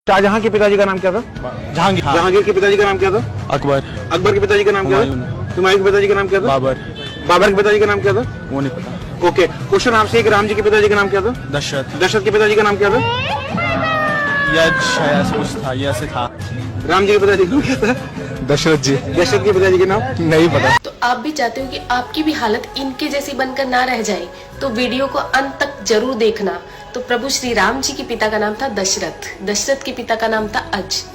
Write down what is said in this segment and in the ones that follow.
शाहजहां के पिताजी का नाम क्या था? जहांगीर। जहांगीर के पिताजी का नाम क्या था? अकबर। अकबर के पिताजी का नाम क्या था? हुमायूं के पिताजी का नाम क्या था? बाबर। बाबर के पिताजी का नाम क्या था? वो नहीं पता। ओके, क्वेश्चन आपसे, एक राम जी के पिताजी का नाम क्या था? दशरथ। दशरथ के पिताजी का नाम क्या था? यह शायद ऐसा कुछ था, यह ऐसे था। राम जी के पिताजी का नाम क्या था? दशरथ जी। दशरथ के पिताजी का नाम नहीं पता। तो आप भी चाहते हो कि आपकी भी हालत इनके जैसी बनकर ना रह जाए, तो वीडियो को अंत तक जरूर देखना। तो प्रभु श्री राम जी के पिता का नाम था दशरथ, दशरथ के पिता का नाम था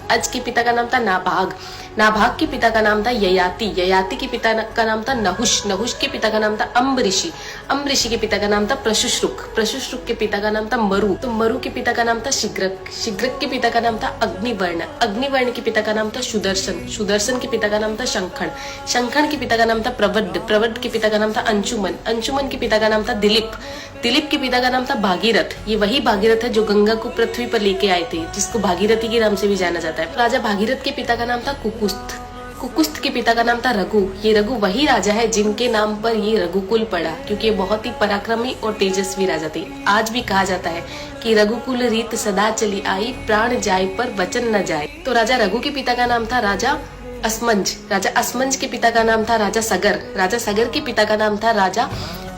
अज के पिता का नाम था नाभाग, नाभाग के पिता का नाम था ययाति, ययाति के पिता का नाम था नहुष, नहुष के पिता का नाम था अम्बऋषि, अम्बऋषि के पिता का नाम था प्रशुश्रुक, प्रशुश्रुक के पिता का नाम था मरु, तो मरु के पिता का नाम था शिग्रक, शिग्रक के पिता का नाम था अग्निवर्ण, अग्निवर्ण के पिता का नाम था सुदर्शन, सुदर्शन के पिता का नाम था शंखण, शंखण के पिता का नाम था प्रवड्ड, प्रवड्ड के पिता का नाम था अंशुमन, अंशुमन के पिता का नाम था दिलीप, दिलीप के पिता का नाम था भागीरथ, ये वही भागीरथ है जो गंगा को पृथ्वी पर लेके आए थे, जिसको भागीरथी के नाम से भी जाना जाता है। राजा भागीरथ के पिता का नाम था कुकुस्थ, कुकुस्थ के पिता का नाम था रघु, ये रघु वही राजा है जिनके नाम पर ये रघुकुल पड़ा, क्योंकि ये बहुत ही पराक्रमी और तेजस्वी राजा थे। आज भी कहा जाता है कि रघुकुल रीत सदा चली आई, प्राण जाए पर वचन न जाए। तो राजा रघु के पिता का नाम था राजा असमंज, राजा असमंज के पिता का नाम था राजा सगर, राजा सगर के पिता का नाम था राजा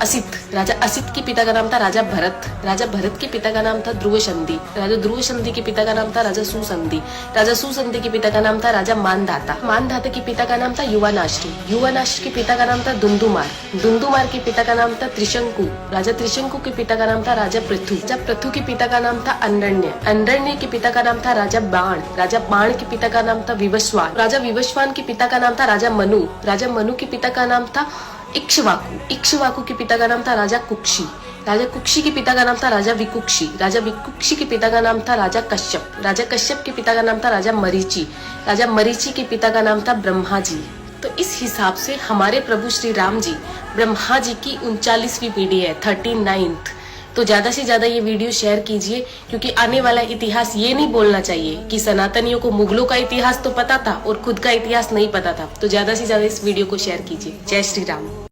असित, राजा असित के पिता का नाम था राजा भरत, राजा भरत के पिता का नाम था ध्रुव संधि, राजा ध्रुव संधि के पिता का नाम था राजा सुसंधि, राजा सुसंधि के पिता का नाम था राजा मानधाता, मानधाता के पिता का नाम था युवानाश्री, युवानाश्री के पिता का नाम था दुंदुमार, दुंदुमार के पिता का नाम था त्रिशंकु, राजा त्रिशंकु के पिता का नाम था राजा पृथु, राजा पृथु के पिता का नाम था अंडरण्य, अंडरण्य के पिता का नाम था राजा बाण, राजा बाण के पिता का नाम था विवस्वान, राजा विवस्वान के पिता का नाम था राजा मनु, राजा मनु के पिता का नाम था इक्ष्वाकु, इक्ष्वाकु के पिता का नाम था राजा कुक्षी, राजा कुक्षी के पिता का नाम था राजा विकुक्षी, राजा विकुक्षी के पिता का नाम था राजा कश्यप, राजा कश्यप के पिता का नाम था राजा मरीचि, राजा मरीचि के पिता का नाम था ब्रह्मा जी। तो इस हिसाब से हमारे प्रभु श्री राम जी ब्रह्मा जी की 39वीं पीढ़ी है, 39th। तो ज्यादा से ज्यादा ये वीडियो शेयर कीजिए, क्योंकि आने वाला इतिहास ये नहीं बोलना चाहिए कि सनातनियों को मुगलों का इतिहास तो पता था और खुद का इतिहास नहीं पता था। तो ज्यादा से ज्यादा इस वीडियो को शेयर कीजिए। जय श्री राम।